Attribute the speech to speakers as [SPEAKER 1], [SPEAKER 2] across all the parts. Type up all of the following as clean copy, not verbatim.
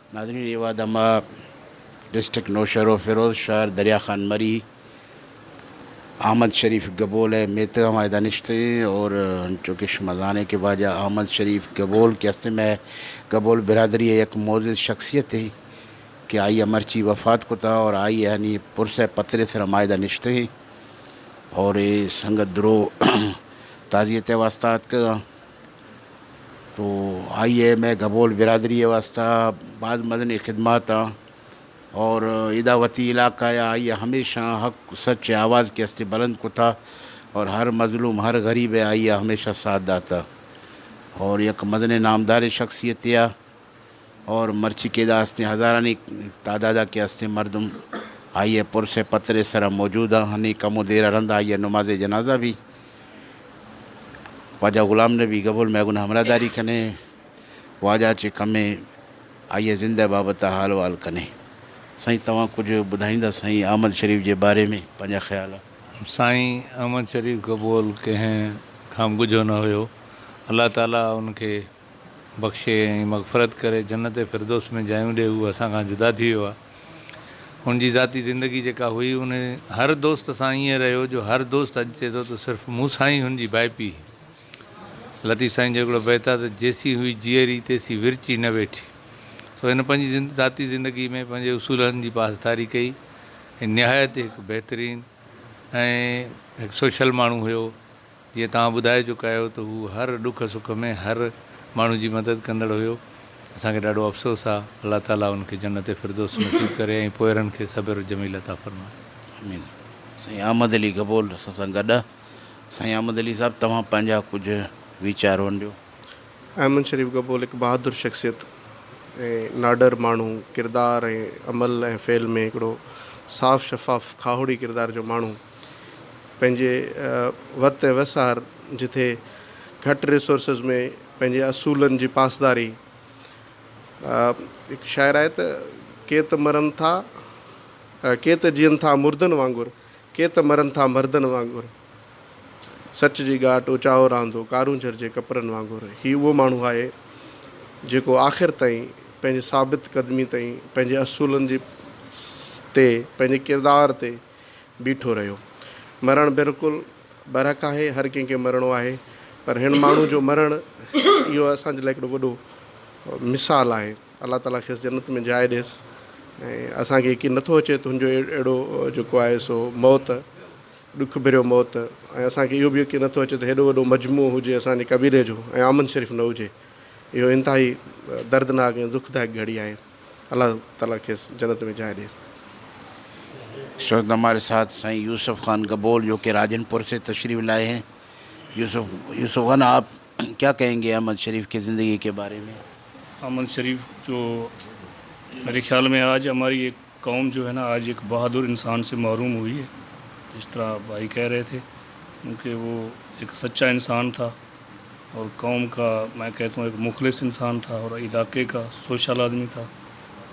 [SPEAKER 1] नाज़रीन, ये वादमा डिस्ट्रिक्ट नौशहर और फ़िरोज़ शहर दरिया खान मरी अहमद शरीफ गबोल है मेते हमारे दानिश्ते और चूँकि मज़ाने के बाजा अहमद शरीफ गबोल के हस्ते में गबोल बिरादरी एक मोज़िज़ शख्सियत है कि आई मर्ची वफ़ात को था और आई यानी पुरस पतरे से रमायदा निश्ते ही और ये संगत द्रो ताज़ियत वास्ता का तो आई है मैं गबोल बिरादरी वास्ता बाद मदनी खिदमत और इदावती इलाका या आई हमेशा हक सच आवाज़ के हस्ते बुलंद को था और हर मज़लूम हर गरीब आई हमेशा साथ दाता और एक मदन नामदार शख्सियत या और मर्ची के दास्ते हज़ारानी तादादा के हस्ते मरदम आई है पुरसे पतरे सरा मौजूद हनी कमो देर रंदा आई है नमाज जनाजा भी वाजा ग़ुलाम नबी गबोल मैगुन हमरादारी कने वाजा चे कमे आई ज़िंदा बाबत हाल वाल कने साईं तव्हां कुछ ॿुधाईंदा साईं अहमद शरीफ के बारे में पंहिंजा ख़्याल।
[SPEAKER 2] साईं अहमद शरीफ गबोल कंहिं खां गुझो न हुयो। अल्लाह ताला उनखे बख़्शे ऐं मग़फ़रत करे जन्नत फ़िरदौस में जायूं ॾे। उहो असां खां जुदा थी वियो आहे। हुनजी ज़ाती ज़िंदगी जेका हुई उन हर दोस्त सां ईअं रहियो जो हर दोस्त अॼु चए थो त सिर्फ़ु मूं सां ई हुनजी भाइपी। लतीफ़ साईं जो हिकिड़ो बैत आहे त जेसी हुई जीअरी तेसी विरची न वेठी। सो हिन पंहिंजी ज़ाती ज़िंदगी में पंहिंजे उसूलनि जी पासदारी कई ऐं निहायत हिकु बहितरीनु ऐं हिकु सोशल माण्हू हुयो। जीअं तव्हां ॿुधाए चुका आहियो त हू हर ॾुख सुख में हर माण्हू जी मदद कंदड़ हुयो। असांखे ॾाढो अफ़सोस आहे। अल्लाह ताला उनखे जन्नत फ़िरदौस नसीब करे ऐं पोयरनि खे सब्र जमील अता फ़रमाए।
[SPEAKER 1] आमीन। साईं अहमद अली गबोल असां सां गॾु। साईं अहमद अली साहब तव्हां पंहिंजा कुझु वीचार वंडियो।
[SPEAKER 3] अहमद शरीफ गबोल हिकु बहादुर शख्सियत ऐं नाडर माण्हू किरदार ऐं अमल ऐं फ़ेल में हिकिड़ो साफ़ शफ़ाफ़ खाहोड़ी किरदार जो माण्हू पंहिंजे वक़्त ऐं वसार जिथे घटि रिसोर्सिस में पंहिंजे असूलनि जी पासदारी। हिकु शाइर आहे त के त मरनि था के त जीअनि था मुर्दनि वांगुरु के त मरनि था मर्दनि वांगुरु सच जी घाट उचाओ रांदो कारूंजर जे कपिड़नि वांगुरु। हीउ उहो माण्हू आहे जेको आख़िर ताईं पंहिंजे साबित क़दमी ताईं पंहिंजे असूलनि जी ते पंहिंजे किरदार ते बीठो रहियो। मरणु बिल्कुलु बरहक आहे। हर कंहिंखे मरणो आहे पर हिन माण्हू जो मरणु इहो असांजे लाइ हिकिड़ो वॾो मिसाल आहे। अल्लाह ताला खेसि जन्नत में जाइ ॾियसि ऐं असांखे यकीन नथो अचे त हुनजो अहिड़ो जेको आहे सो मौत ॾुख भरियो मौत ऐं असांखे इहो बि यकीन नथो अचे त हेॾो वॾो मजमू हुजे असांजे कबीले जो ऐं अहमद शरीफ न हुजे। इहो इंतिहाई दर्दनाक ऐं दुखदायक घड़ी आहे। अल्लाह ताला खेसि जन्नत में जाइ ॾिए।
[SPEAKER 1] इस वक्त हमारे साथ साईं यूसुफ खान गबोल जो कि राजनपुर से तशरीफ़ लाए हैं। यूसुफ खान, आप क्या कहेंगे अहमद शरीफ की ज़िंदगी के बारे में?
[SPEAKER 4] अहमद शरीफ जो मेरे ख्याल में आज हमारी एक कौम जो है ना आज एक बहादुर इंसान से महरूम हुई है। जिस तरह भाई कह रहे थे क्योंकि वो एक सच्चा इंसान था और कौम का मैं कहता हूँ एक मुखलिस इंसान था और इलाके का सोशल आदमी था।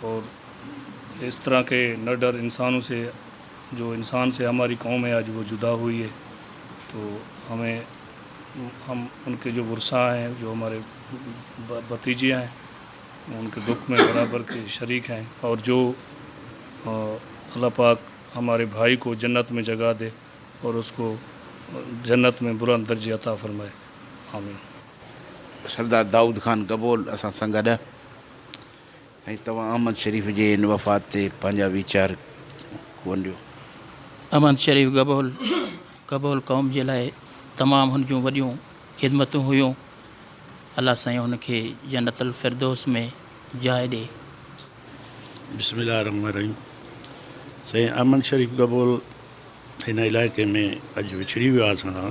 [SPEAKER 4] और इस तरह के नडर इंसानों से जो इंसान से हमारी कौम है आज वो जुदा हुई है। तो हम उनके जो वर्सा हैं जो हमारे भतीजियाँ हैं उनके दुख में बराबर के शरीक हैं और जो अल्लाह पाक हमारे भाई को जन्नत में जगह दे और उसको जन्नत में बुलंद दर्जे अता फरमाए। आमीन।
[SPEAKER 1] सरदार दाऊद खान गबोल असां सां गॾु। ऐं तव्हां अहमद शरीफ जे इन वफ़ात ते पंहिंजा वीचार वंडियो।
[SPEAKER 5] अहमद शरीफ गबोल कौम जे लाइ तमामु हुन जूं वॾियूं ख़िदमतूं हुयूं। अल्लाह साईं हुनखे जन्नतुल फ़िरदौस में जाइ ॾे।
[SPEAKER 6] बिस्मिल्लाह रहमान रहीम। साईं अहमद शरीफ गबोल हिन इलाइक़े में अॼु विछड़ी वियो आहे असां खां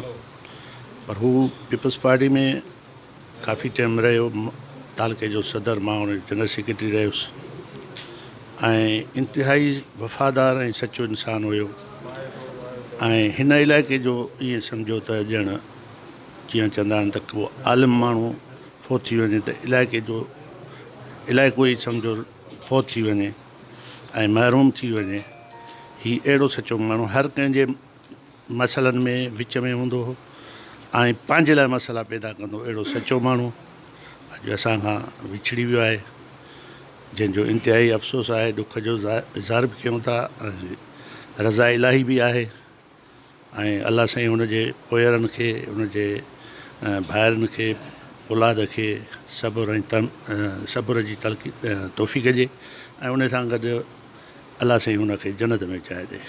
[SPEAKER 6] पर हू पीपल्स पार्टी में काफ़ी टाइम रहियो। तालके जो सदर मां हुन जनरल सेक्रेटरी रहियुसि ऐं इंतिहाई वफ़ादार ऐं सचो इंसानु हुयो। ऐं हिन इलाइक़े जो ईअं सम्झो त ॼण जीअं चवंदा आहिनि त को आलिम माण्हू फ़ौत थी वञे त इलाइक़ो ई सम्झो फ़ौत थी वञे ऐं महरूम थी वञे। हीउ अहिड़ो सचो माण्हू हर कंहिंजे मसइलनि में विच में हूंदो हो ऐं पंहिंजे लाइ मसइला पैदा कंदो। अहिड़ो सचो माण्हू अॼु असां खां विछड़ी वियो आहे जंहिंजो इंतिहाई अफ़सोस आहे, ॾुख जो इज़हार बि कयूं था, रज़ा इलाही बि आहे। ऐं अलाह साईं हुनजे पोयरनि खे, हुनजे भाइरनि खे, औलाद खे सब्र जी तौफ़ीक़ ॾिए ऐं उन सां गॾु अलाह साईं हुनखे जन्नत में चाहे ॾे।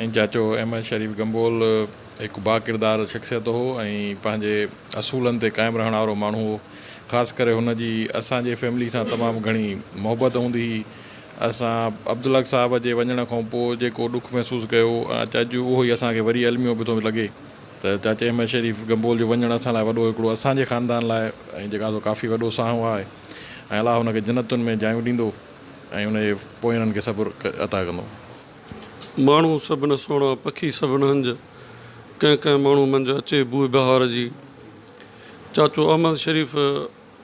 [SPEAKER 7] ऐं चाचो अहमद शरीफ़ गंबोल हिकु बाकिरदार शख़्सियत हो ऐं पंहिंजे असूलनि ते क़ाइमु रहण वारो माण्हू हो। ख़ासि करे हुनजी असांजे फैमिली सां तमामु घणी मोहबत हूंदी हुई। असां अब्दुल हक साहब जे वञण खां पोइ जेको ॾुखु महसूसु कयो, चाचू उहो ई असांखे वरी अलमियो बि थो लॻे त चाचे अहमद शरीफ़ गंबोल जो वञणु असां लाइ वॾो हिकिड़ो असांजे ख़ानदान लाइ ऐं जेका काफ़ी वॾो साहु आहे ऐं अलाह हुनखे जन्नतुनि में जायूं ॾींदो ऐं हुनजे पोयरनि खे सब्र अता कंदो।
[SPEAKER 8] माण्हू सभिनि सुहिणा, पखी सभिनि हंज, कंहिं कंहिं माण्हू मंझि अचे बूए बहार जी। चाचो अहमद शरीफ़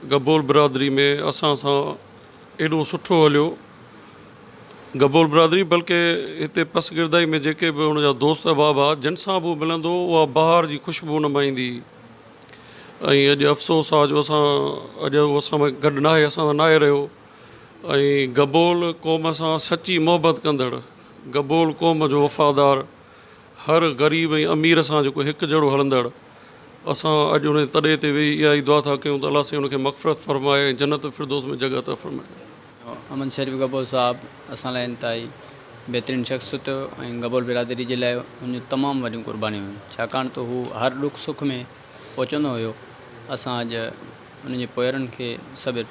[SPEAKER 8] गबोल बिरादरी में असां सां एॾो सुठो हलियो। गबोल बिरादरी बल्कि हिते पसगिरदाई में जेके बि हुनजा दोस्त अहबाब हुआ, जिन सां बि मिलंदो उहा बहार जी ख़ुशबू नुमाईंदी। ऐं अॼु अफ़सोस आहे जो अॼु असां में गॾु नाहे, असां सां नाहे रहियो। ऐं गबोल क़ौम सां सची मोहबत कंदड़, गबोल क़ौम जो वफ़ादार, हर ग़रीब ऐं अमीर सां जेको हिकु जहिड़ो हलंदड़। असां अॼु उन तॾे ते वेही इहा ई दुआ था कयूं त अलाह साईं उनखे मग़फ़िरत फ़रमाए, जन्नत फ़िरदौस में जॻह था फ़रमाए।
[SPEAKER 9] अमन शरीफ़ गबोल साहब असां लाइ इंतिहाई बहितरीनु शख़्सियत ऐं गबोल बिरादरी जे लाइ उन तमामु वॾियूं क़ुर्बानियूं हुयूं, छाकाणि त हू हर ॾुख सुख में पहुचंदो हुयो। असां अॼु उनजे पोयरनि खे सब्र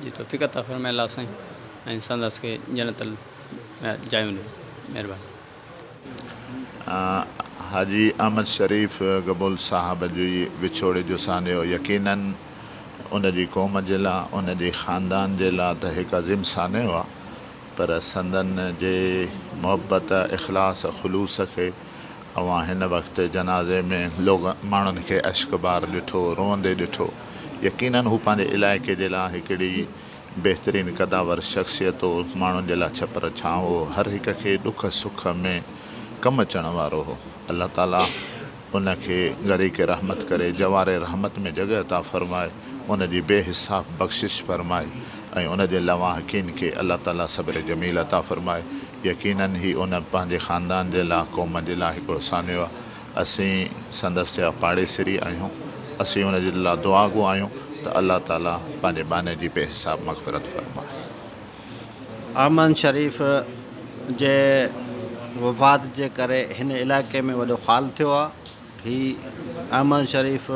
[SPEAKER 9] जी तौफ़ीक़ अता फ़रमाए अलाह साईं ऐं संदसि खे जन्नत जायूं ॾिए। महिरबानी।
[SPEAKER 10] हाजी अहमद शरीफ़ गबोल साहब जी विछोड़े जो सानियो यकीनन उन जी क़ौम जे लाइ, उन जे ख़ानदान जे लाइ त हिकु अज़ीम सानियो आहे, पर संदन जे मोहबत, इख़लास, ख़ुलूस खे अवां हिन वक़्तु जनाज़े में माण्हुनि खे अश्कबार ॾिठो, रोअंदे ॾिठो। यकीनन हू पंहिंजे इलाइक़े जे लाइ हिकिड़ी बहितरीनु क़दावर शख़्सियत हो, माण्हुनि जे लाइ छपर छांव हो, हर हिक खे ॾुख सुख में कमु अचण वारो हो। अल्लाह ताला उनखे गरीक़ रहमत करे जवारे रहमत में जॻह अता फ़रमाए, उन जी बेहिसाब बख़्शिश फ़रमाए ऐं उन जे लवाहकीन खे अल्लाह ताला सब्र जमील अता फ़रमाए। यकीनन ही उन पंहिंजे ख़ानदान जे लाइ, क़ौम जे लाइ हिकिड़ो सानियो आहे। असीं संदसि जा पाड़ेसरी आहियूं, असीं उन जे लाइ दुआ गो आहियूं त अल्लाह ताला पंहिंजे बाने जी बेहिसाब मग़फ़िरत फ़रमाए।
[SPEAKER 1] अहमद शरीफ़ जे वफ़ात जे करे हिन इलाइक़े में वॾो ख़ाल थियो आहे। ही अहमद शरीफ़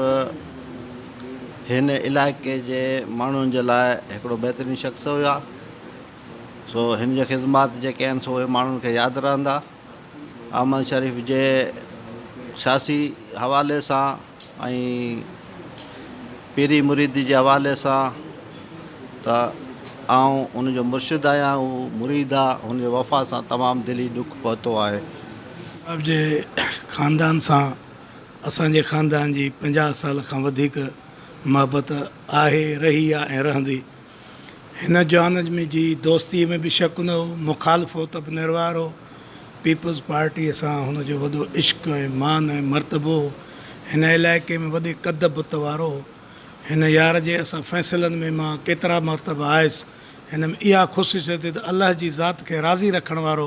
[SPEAKER 1] हिन इलाइक़े जे माण्हुनि जे लाइ हिकिड़ो बहितरीनु शख़्स हुआ। सो हिन जी ख़िदमत जेके आहिनि सो उहे माण्हुनि खे यादि रहंदा। अहमद शरीफ़ जे सियासी हवाले सां ऐं पीरी मुरीदी जे हवाले सां त आउं उनजो मुर्शिद आहियां, हू मुरीद आहे, हुनजे वफ़ा सां तमामु दिली ॾुख पहुतो आहे।
[SPEAKER 11] अब जे ख़ानदान सां असांजे ख़ानदान जी 50 साल खां वधीक मोहबत आहे, रही आहे ऐं रहंदी। हिन जवान में जी दोस्तीअ में बि शक न हो, मुखालफ़ो त बि निर्वार हो। पीपल्स पार्टीअ सां हुनजो वॾो इश्क़ ऐं मान ऐं मर्तबो हो। हिन इलाइक़े में वॾे कद बुत वारो हो। हिन यार जे असां फ़ैसिलनि में मां केतिरा मरतबा आयुसि। हिन में इहा ख़ुशियत त अलाह जी ज़ात खे राज़ी रखण वारो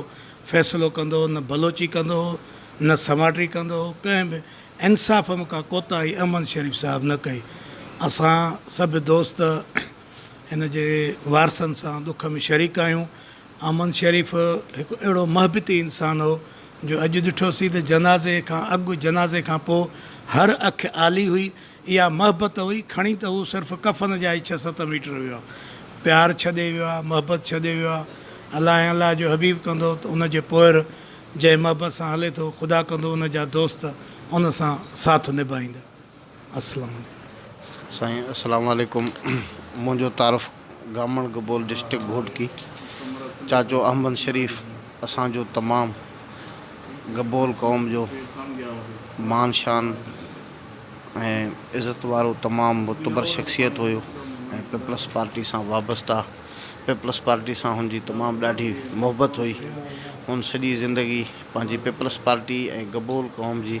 [SPEAKER 11] फ़ैसिलो कंदो हो, न बलोची कंदो हो, न समाटी कंदो हो। कंहिं बि इंसाफ़ में का कोताही अहमद शरीफ़ साहिबु न कई। असां सभु दोस्त हिन जे वारसनि सां दुख में शरीक आहियूं। अहमद शरीफ़ हिकु अहिड़ो महबती इंसान हो जो अॼु ॾिठोसीं त जनाज़े खां अॻु, जनाज़े खां पोइ हर अखि आली हुई। इहा महबत हुई, खणी त हू सिर्फ़ु कफ़न जा ई 6-7 मीटर वियो आहे। प्यारु छॾे वियो आहे, मोहबत छॾे वियो आहे। अलाह ऐं अलाह जो हबीब कंदो त उनजे पोइ जंहिं मोहबत सां हले थो, ख़ुदा कंदो उन जा दोस्त उन सां साथ निभाईंदा। अस्सलाम
[SPEAKER 1] साईं अस्सलाम वालेकुम। मुंहिंजो तारुफ़ गामण गबोल डिस्ट्रिक्ट घोटकी। चाचो अहमद शरीफ़ असांजो तमामु गबोल क़ौम जो मान शान ऐं इज़त वारो तमामु मुतबर शख़्सियत हुयो ऐं पीपल्स पार्टी सां वाबस्ता। पीपल्स पार्टी सां हुनजी तमामु ॾाढी मोहबत हुई। हुन सॼी ज़िंदगी पंहिंजी पीपल्स पार्टी ऐं गबोल क़ौम जी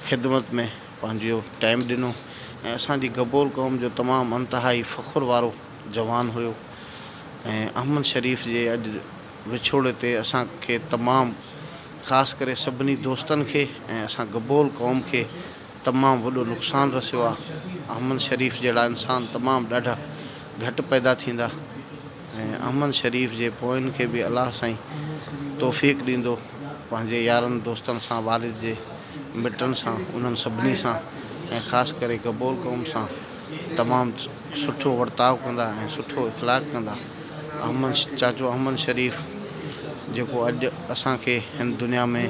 [SPEAKER 1] ख़िदमत में पंहिंजो टाइम ॾिनो ऐं असांजी गबोल क़ौम जो तमामु अंतहाई फ़ख़ुरु वारो जवान हुयो। अहमद शरीफ़ जे अॼु विछोड़े ते असांखे तमामु ख़ासि करे सभिनी दोस्तनि खे ऐं असां गबोल क़ौम खे तमामु वॾो नुक़सानु रसियो आहे। अहमद शरीफ़ जहिड़ा इंसान तमामु ॾाढा घटि पैदा थींदा ऐं अहमद शरीफ़ जे पोयनि खे बि अलाह साईं तौफ़ीक़ ॾींदो पंहिंजे यारनि दोस्तनि सां, वारिद जे मिटनि सां, उन्हनि सभिनी सां ऐं ख़ासि करे गबोल क़ौम सां तमामु सुठो वर्ताव कंदा ऐं सुठो इख़लाक़ कंदा। चाचो अहमद शरीफ़ जेको अॼु असांखे हिन दुनिया में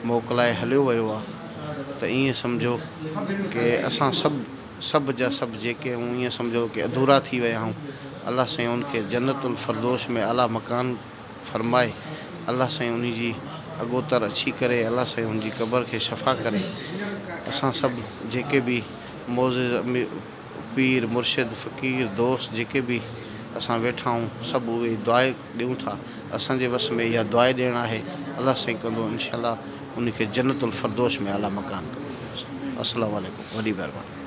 [SPEAKER 1] मोकिलाए हलियो वियो आहे, त ईअं सम्झो कि असां सभु जा सभु जेके आहियूं ईअं सम्झो कि अधूरा थी विया आहियूं। अलाह साईं उनखे जन्नतुल फ़िरदौस में आला मकान फ़रमाए। अलाह साईं उन जी अॻोतर अची करे अलाह साईं उनजी क़बर खे शफ़ा करे। असां सभु जेके बि मोज़िज़ पीर मुर्शिद फ़क़ीर दोस्त जेके बि असां वेठा आहियूं, सभु उहे दुआ ॾियूं था। असांजे वस में इहा दुआ ॾियणु आहे। अलाह साईं कंदो इंशाअल्लाह उनखे जन्नतुल फ़िरदौस में आला मकान कंदो। अस्सलामु अलैकुम, वॾी महिरबानी।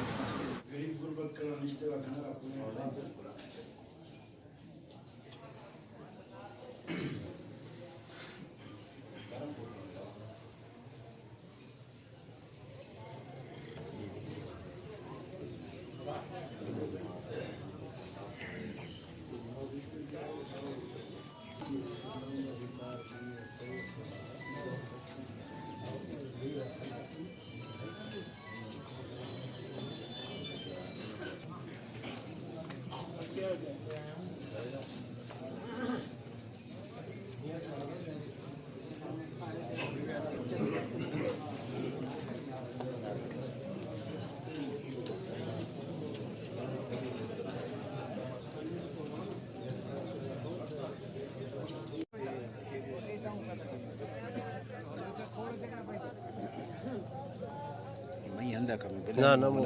[SPEAKER 12] ना ना वो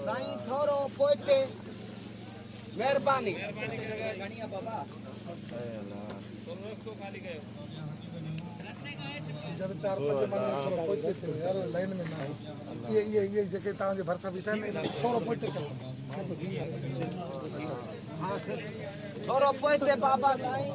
[SPEAKER 13] साईं थोरो पोइते महिरबानी। जब 4-5 माण्हू पोइते थियो यार लाइन में ना ये जेके तव्हांजे भरिसां बीठा आहिनि थोरो पोइते कयो। हाँ थोरो पोइते बाबा साईं।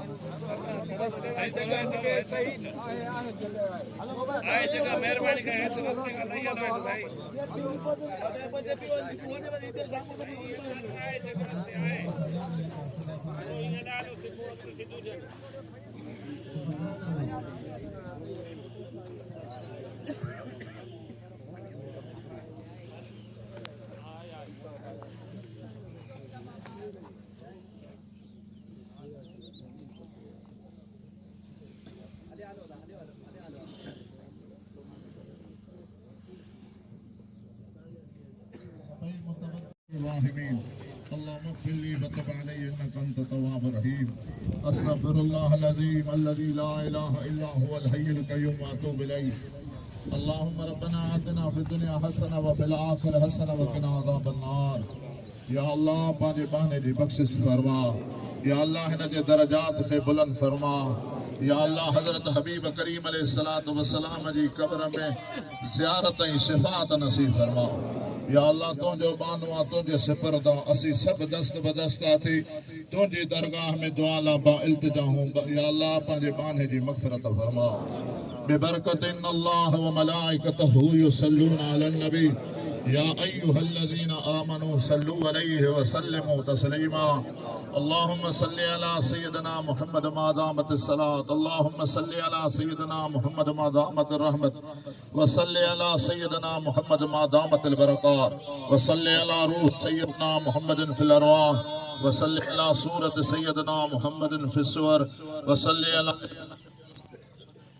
[SPEAKER 4] महिरबानी اللهم اغفر لي وتب علي انك انت التواب الرحيم استغفر الله العظيم الذي لا اله الا هو الحي القيوم واتوب اليه اللهم ربنا آتنا في الدنيا حسنه وفي الاخره حسنه وقنا عذاب النار या अल्लाह पंहिंजे बहाने जी बख़्शिश फरमा। या अल्लाह हिन जे दरजात खे बुलंद फरमा। या अल्लाह हज़रत हबीब करीम अलैहिस्सलातु वस्सलाम जी क़ब्र में ज़ियारत ऐं शिफ़ाअत नसीब फरमा। या अल्लाह तुंहिंजो बानो आहे, तुंहिंजे सिपरदा असीं सभु दस्त बदस्ता थी तुंहिंजी दरगाह में दुआ ला बा इल्तिजा हूं। या अल्लाह पंहिंजे बाने जी मग़फ़िरत फरमा। बिबरकत इन्नल्लाह व मलाइकतहू युसल्लूना अलन नबी या अय्युहल्लज़ीना आमनू सल्लू अलैहि व सल्लिमू तस्लीमा। अल्लाहुम्मा सल्लि अला सय्यिदना मुहम्मद मा दामतिस सलात। अल्लाहुम्मा सल्लि अला सय्यिदना मुहम्मद मा दामतिर रहमत व सल्लि अला सय्यिदना मुहम्मद मा दामतिल बरकात व सल्लि अला रूह सय्यिदना मुहम्मदिन फिल अरवाह व सल्लि अला सूरत सय्यिदना मुहम्मदिन फिस सुवर व सल्लि अला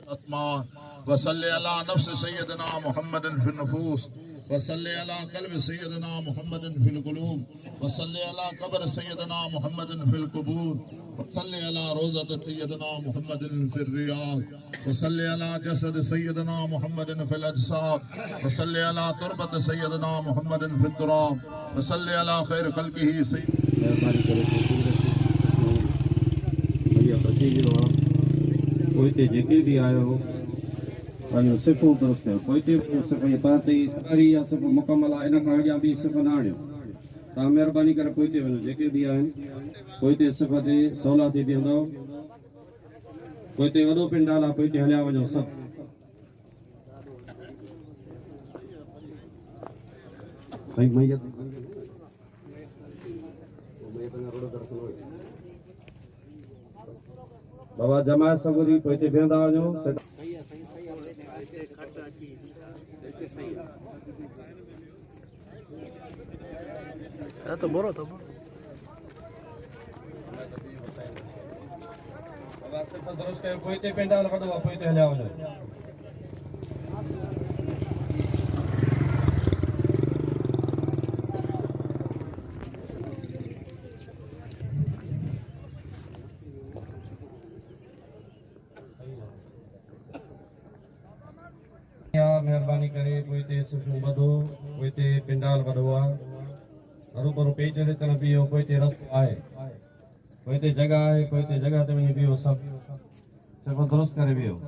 [SPEAKER 10] वसल्ले अला नफ्स सय्यदना मुहम्मदिन फिल नफूस वसल्ले अला कल्ब सय्यदना मुहम्मदिन फिल कुलूब वसल्ले अला कब्र सय्यदना मुहम्मदिन फिल कुबूर वसल्ले अला रोज़त सय्यदना मुहम्मदिन फिल रियाद वसल्ले अला जसद सय्यदना मुहम्मदिन फिल अजसाद वसल्ले अला तुरबत सय्यदना मुहम्मदिन फिल तुराब वसल्ले अला खैर खल्किही
[SPEAKER 14] कोई ते जेके भी आयो हो पंहिंजो सिफ़ो दुरुस्त कयो कोई ते सिफ़ ये पाते सारी या सिफ़ मुकम्मल आहे इन खां अॻियां ॿी सिफ़ न आणियो तव्हां महिरबानी करे कोई ते वञो जेके बि आहिनि कोई ते सिफ़ ते सवला थी बीहंदव कोई ते वॾो पिंडाल आहे कोई ते हलिया वञो सभु साईं मैया बाबा जमायत सबूरी कोई ते बीहंदा वञो
[SPEAKER 12] तो बोलो
[SPEAKER 14] बाबा सिर्फ दुरुस्त कयो कोई ते पिंडाल वॾो आहे कोई ते हलिया वञो मेहरबानी करे कोई ते सिर्फ वधो कोई ते पिंडाल वॾो आहे हरू भरू पेच ते न बीहो कोई ते रस्तो आहे कोई ते जगह आहे कोई ते जगह ते वञी बीहो सभु सिर्फ दुरुस्त करे बीहो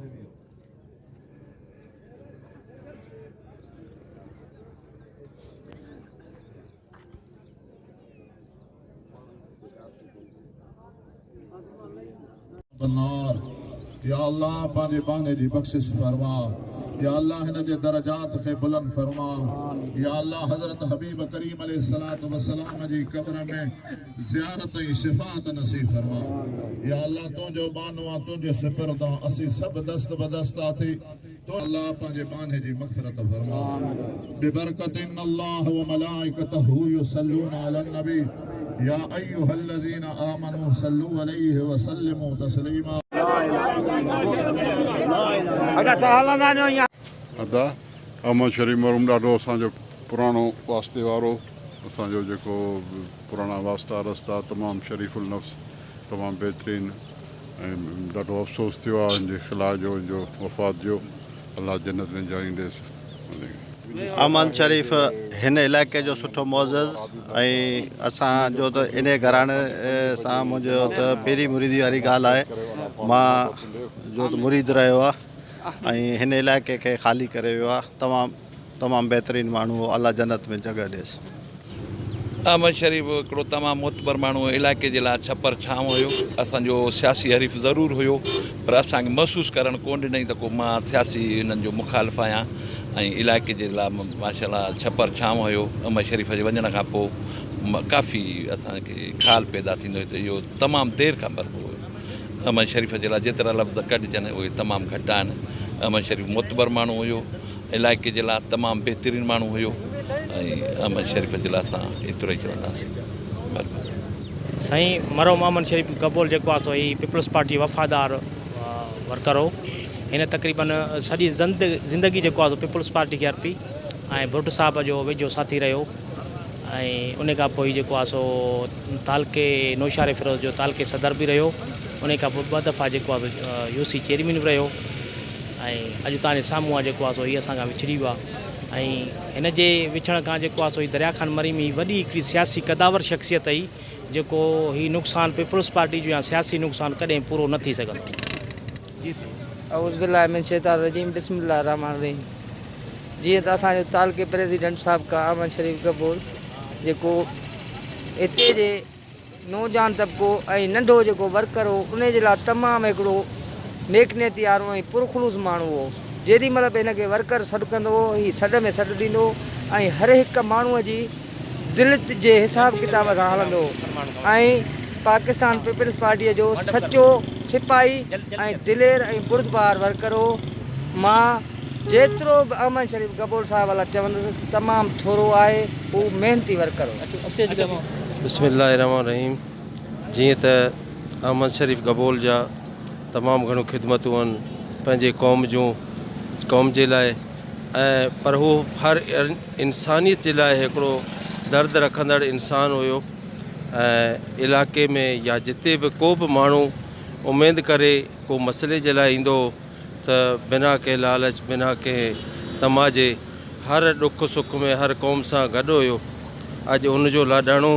[SPEAKER 10] या अल्लाह पंहिंजे बाने जी बख़्शिश फरमा या अल्लाह हिन जे दरजात खे बुलंद फरमा या अल्लाह हज़रत हबीब करीम अलैहिस्सलातु वस्सलाम जी क़ब्र में ज़ियारत ऐं शिफ़ाअत नसीब फरमा या अल्लाह तुंहिंजो बानो आहे तुंहिंजे सिफ़िरत आहे असीं सभु दस्त बदस्त थी तो अल्लाह पंहिंजे बाने जी मग़फ़िरत फरमा बिबरकत इन्नल्लाह व मलाइकतहू युसल्लूना अलन नबी या अय्युहल्लज़ीना आमनू सल्लू अलैहि व सल्लिमू तस्लीमा
[SPEAKER 15] अदा अहमद शरीफ मरूम ॾाढो असांजो पुराणो वास्ते वारो असांजो जेको पुराणा वास्ता रस्ता तमामु शरीफ़ुल नफ़्स तमामु बहितरीनु ऐं ॾाढो अफ़सोस थियो आहे हिन जे ख़िला जो वफ़ात जो अलाह जन्नत में जाइ ॾेसि
[SPEAKER 16] अहमद शरीफ़ हिन इलाइक़े जो सुठो मौज़ज़ ऐं असांजो त इन घराणे सां मुंहिंजो त पहिरीं मुरीदी वारी ॻाल्हि आहे मां जो त मुरीद रहियो आहे ऐं हिन इलाइक़े खे ख़ाली करे वियो आहे तमामु बहितरीनु माण्हू हो अलाह जन्नत में जॻह ॾिएसि
[SPEAKER 17] अहमद शरीफ़ हिकिड़ो तमामु मोतबर माण्हू इलाइक़े जे लाइ छपर छांव हुयो असांजो सियासी हरीफ़ ज़रूरु हुयो पर असांखे महसूसु करणु कोन ॾिनई त को मां सियासी हिननि जो मुखालिफ़ आहियां ऐं इलाइक़े जे लाइ माशाल्लाह छपर छांव हुयो अहमद शरीफ़ जे वञण खां पोइ काफ़ी असांखे ख़्यालु पैदा थींदो हुयो त इहो तमामु देरि खां बरबो हुयो अहमद शरीफ़ जे लाइ जेतिरा लफ़्ज़ कढजनि उहे तमामु घटि आहिनि अहमद शरीफ़ मोतबर माण्हू हुयो इलाइक़े जे लाइ तमामु बहितरीनु माण्हू हुयो ऐं अहमद शरीफ़ जे लाइ असां एतिरो ई चवंदासीं
[SPEAKER 18] साईं मरहूम अहमद शरीफ़ गबोल जेको आहे सो ही पीपल्स पार्टी वफ़ादार वर्कर हो हिन तक़रीबन सॼी ज़िंदगी जेको आहे पीपल्स पार्टी खे अर्पी ऐं भुट्टो साहिब जो वेझो साथी रहियो ऐं उन खां पोइ जेको आहे सो तालके नौशारे फिरोज़ जो तालके सदर बि रहियो उन खां पोइ ॿ दफ़ा जेको आहे UC चेयरमैन बि रहियो ऐं अॼु तव्हांजे साम्हूं आहे जेको आहे सो हीअ असां खां विछड़ी वियो आहे ऐं हिन जे विछण खां जेको आहे सो हीअ दरिया खान मरी में वॾी हिकिड़ी सियासी कदावर शख़्सियत हुई जेको हीउ नुक़सानु पीपल्स पार्टी जो या सियासी नुक़सानु कॾहिं पूरो न थी सघंदो जी
[SPEAKER 19] औज़ बिल्लाहि मिन शैतानिर रजीम बिस्मिल्लाहिर रहमानिर रहीम जीअं त असांजो तालके प्रेसिडेंट साहिब का अहमद शरीफ़ गबोल जेको हिते जे नौजवान तबिको ऐं नंढो जेको वर्कर हो उन जे लाइ तमामु हिकिड़ो नेकनियती वारो ऐं पुरखलूस माण्हू हो जेॾी महिल बि हिनखे वर्कर सॾु कंदो हो हीउ सॾ में सॾु ॾींदो ऐं हर हिकु माण्हूअ जी दिलि जे हिसाब किताब सां हलंदो ऐं पाकिस्तान पीपल्स पार्टीअ जो सचो सिपाही ऐं दिलेर ऐं बुर्दबार वर्कर हो मां जेतिरो बि अहमद शरीफ़ गबोल साहिब वाला चवंदुसि तमामु थोरो आहे हू महिनती वर्कर हो
[SPEAKER 20] बिस्मिल्लाहिर्रहमानिर्रहीम जीअं त अहमद शरीफ़ गबोल जा तमामु घणियूं ख़िदमतूं आहिनि पंहिंजे क़ौम जे लाइ पर हू हर इंसानियत जे लाइ हिकिड़ो दर्द रखंदड़ इंसानु हुयो। इलाइक़े में या जिते बि को बि माण्हू उमेदु करे को मसइले जे लाइ ईंदो त बिना कंहिं लालच बिना कंहिं तमाजे हर ॾुख सुख में हर क़ौम सां गॾु हुयो। अॼु उनजो लाॾाणो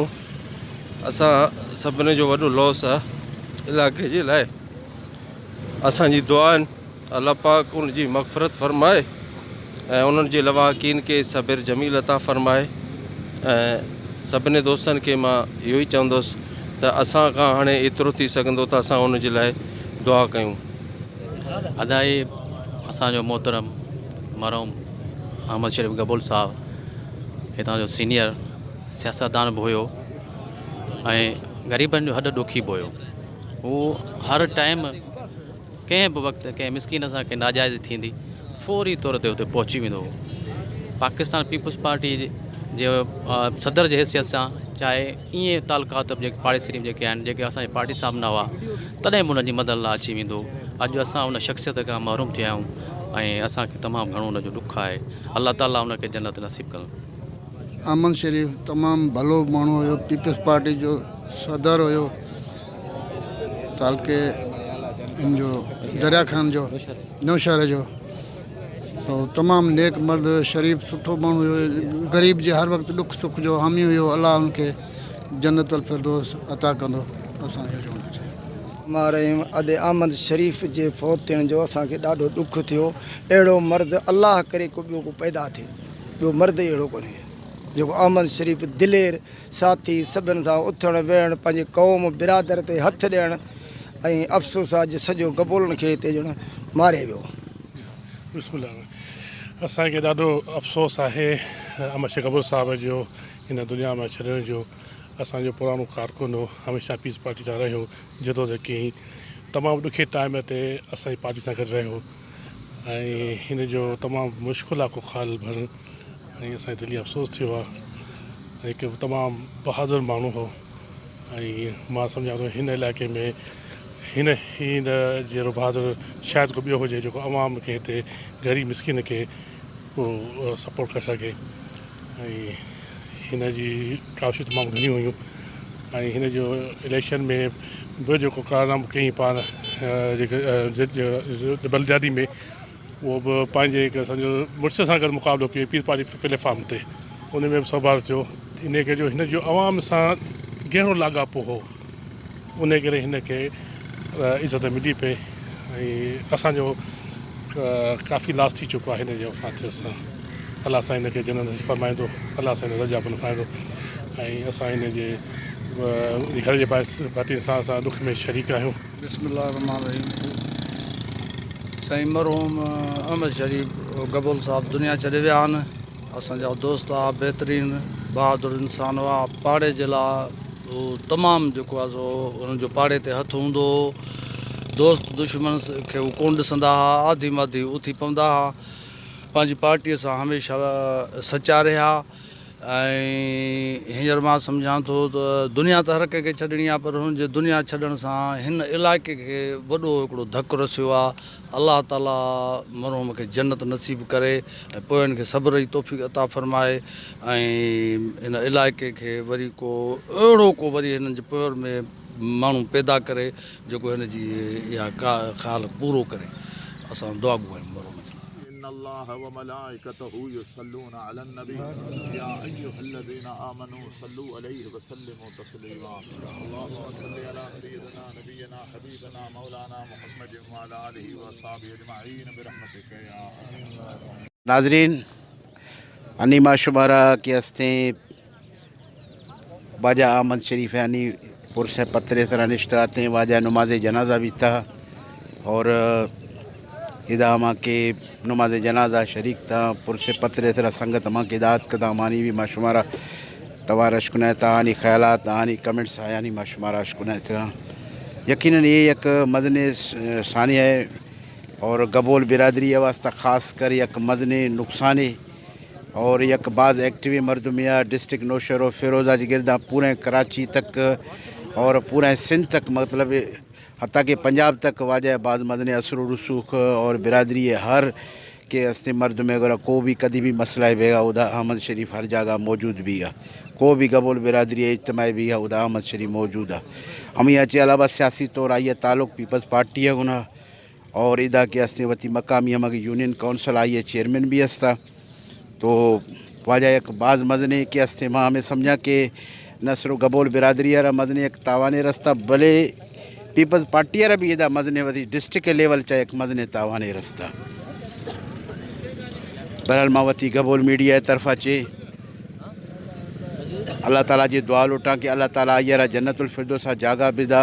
[SPEAKER 20] असां सभिनी जो वॾो लॉस आहे इलाइक़े जे लाइ। असांजी दुआ आहिनि अल्लाह पाक उनजी मग़फ़िरत फ़रमाए ऐं उन्हनि जे लवाहकीन खे सबिर जमील अता फ़रमाए। ऐं सभिनी दोस्तनि खे मां इहो ई चवंदुसि त असां खां हाणे एतिरो थी सघंदो त असां उन जे लाइ दुआ कयूं।
[SPEAKER 21] अदाई असांजो मोहतरम मरहूम अहमद शरीफ़ गबोल साहब हितां जो सीनियर सियासतदान बि हुयो ऐं ग़रीबनि जो हॾ ॾुखी बि हुयो। हू हर टाइम कंहिं बि वक़्तु कंहिं मिसकिन सां कंहिं नाजाइज़ थींदी फौरी तौर ते हुते पहुची वेंदो हो। पाकिस्तान पीपल्स पार्टी जे सदर जे हैसियत सां चाहे ईअं तालुकात जेके पाड़े शरीफ़ जेके आहिनि जेके असांजे पार्टी साहब न हुआ तॾहिं बि उनजी मदद लाइ अची वेंदो। अॼु असां उन शख़्सियत खां महरूम थिया आहियूं ऐं असांखे तमामु घणो उनजो ॾुख आहे। अल्लाह ताला उनखे जन्नत नसीब कनि।
[SPEAKER 22] अहमद शरीफ़ तमामु भलो माण्हू हुयो, पीपल्स पार्टी जो सदर हुयो, तालके इन जो दरिया खान जो नौशहर जो सो तमामु नेक मर्द शरीफ़ सुठो माण्हू हुयो। ग़रीब जे हर वक़्तु ॾुख सुख जो हामी हुयो। अल्लाह उनखे जन्नत अल फिरदौस अता कंदो। असां इहो चवंदा
[SPEAKER 23] मां रहीम अॼु अहमद शरीफ़ जे फौत थियण जो असांखे ॾाढो ॾुख थियो। अहिड़ो मर्द अल्लाह करे को ॿियो को पैदा थिए, ॿियो मर्द अहिड़ो कोन्हे जेको अहमद शरीफ़ दिलेर साथी सभिनि सां उथण वेहण पंहिंजे क़ौम बिरादर ते हथु ॾियणु ऐं अफ़सोस आहे अॼु सॼो गबोलनि खे हिते ॼण मारे वियो।
[SPEAKER 24] बिस्मिल्लाह। असांखे ॾाढो अफ़सोस आहे अहमद शरीफ़ गबोल साहब जो हिन दुनिया में छॾण जो। असांजो पुराणो कारकुन हो, हमेशह पीस पार्टी सां रहियो, जदोजहद तमामु ॾुखे टाइम ते असांजी पार्टी सां गॾु रहियो ऐं हिन जो तमामु मुश्किल आहे को ख़्यालु भरणु ऐं असांखे दिली अफ़सोस थियो आहे। हिकु तमामु बहादुर माण्हू हो ऐं मां सम्झां थो हिन इलाइक़े में हिन जहिड़ो बहादुर शायदि को ॿियो हुजे जेको अवाम खे हिते ग़रीब मिसकिन खे उहो सपोर्ट करे सघे। ऐं हिन जी काशियूं तमामु घणियूं हुयूं ऐं हिन जो इलेक्शन में ॿियो जेको कारनामो कई पाण जेके बलदादी में उहो बि पंहिंजे हिकु असांजो मुड़ुस सां गॾु मुक़ाबिलो कयो पीस पार्टी प्लेटफॉर्म ते, उन में बि सवाल थियो। इन खे जो हिन जो अवाम सां गहरो लाॻापो हो, उन करे हिन खे इज़त मिली पई ऐं असांजो काफ़ी लॉस थी चुको आहे हिन जे वफ़ात सां। अलाह सां हिनखे जन्नत नसीब फरमाईंदो, अलाह सां हिन रजा बनफाईंदो ऐं असां हिन जे घर जे भाती सां असां ॾुख में शरीक आहियूं।
[SPEAKER 23] बिस्मिल्लाह रहमान रहीम। साईं मरहूम अहमद शरीफ़ गबोल साहब दुनिया छॾे विया आहिनि। असांजा दोस्त आहे, बहितरीन बहादुर इंसान हुआ। पाड़े जे लाइ उहो तमामु जेको आहे सो हुनजो पाड़े ते हथु हूंदो हो। दोस्त दुश्मन खे उहो कोन ॾिसंदा हुआ, आधी माधी उथी पवंदा हुआ। पंहिंजी पार्टीअ सां हमेशह सचा रहिया ऐं हींअर मां सम्झां थो त दुनिया त हर कंहिंखे छॾणी आहे पर हुनजे दुनिया छॾण सां हिन इलाइक़े खे वॾो हिकिड़ो धकु रसियो आहे। अलाह ताला मरहूम खे जन्नत नसीब करे ऐं पोयनि खे सब्र जी तौफ़ीक़ अता फ़रमाए ऐं हिन इलाइक़े खे वरी को अहिड़ो को वरी हिननि जे पोयर में माण्हू पैदा करे जेको हिन जी इहा ख़्यालु पूरो करे। असां दुआ घुरायूं मरहूम
[SPEAKER 10] अल्लाह व मलाइकतहु युसल्लूना अलन नबी या अय्युहल्लज़ीना आमनू सल्लू अलैहि व सल्लिमू तस्लीमा। अल्लाहुम्मा सल्लि अला सय्यिदिना नबियना हबीबना मौलाना मुहम्मद व अला आलिहि व अस्हाबिहि अजमईन बिरहमतिका या अरहम।
[SPEAKER 1] नाज़रीन, अनीमा शुमारा की हस्तें वाजा अहमद शरीफ यानी पुरस पत्रे सर निश्त आते हैं। वाजा नमाज जनाजा भी था और हिदा माँ के नमाज जनाजा शरीक था। पुरस पत्रे सर संगत माँ के दाद कदा मानी भी माशुमारा तवार अशकुन तानी ख्यालात आनी कमेंट्स आयानी माशुमारा अशकुन था। यकीनन ये एक मजन सानी है और गबोल बिरादरी वास्ता ख़ास कर एक मजन नुकसानी और एक बाज़ एक्टिवी मरदमिया डिस्ट्रिक्ट नौशहर और फिरोज़ा जी गिरदा पूरे कराची तक और पूरे सिंध तक मतलब हती कि पंजाब तक वाजह बाज़ मदनी असर रसूख और बिरादरी हर के अस्ते मर्द में अगर को भी कभी भी मसला बेगा उदा अहमद शरीफ हर जगह मौजूद भी है। को भी गबोल बिरादरी इज्तमाही भी है उदा अहमद शरीफ मौजूद है। हमें अचे अलावा सियासी तौर आइए ताल्लुक पीपल्स पार्टी है गुना और इदा के अस्ते वती मकामी हम यूनियन काउंसिल आइए चेयरमैन भी हस्ता। तो वाजह एक बाज़ मदनी के अस्ते माँ हमें समझा कि न सिर्फ गबोल बिरादरी है मदनी एक तावाने रास्ता भले पीपल्स पार्टी है भी इदा मदने वती डिस्ट्रिक्ट लेवल चाहे एक मदने तावाने रास्ता। बहरहाल मावती गबोल मीडिया तरफा चे अल्लाह ताला जी दुआ लुटा कि अल्लाह ताला आइए जन्नतुल फिरदौस जागा बिदा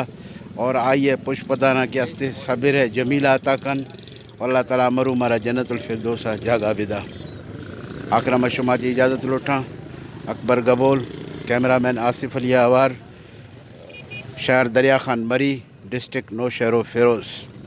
[SPEAKER 1] और आइए पुष्पदाना के हस्ते सबिर जमीला अता कन और अल्लाह ताला मरू मारा जन्नतुल फिरदौस जागा बिदा। आखिर शुमा जी इजाज़त लुटा। अकबर गबोल, कैमरामैन आसिफ अली आवार, शहर दरिया खान मरी, डिस्ट्रिक्ट नौशहर फ़िरोज़।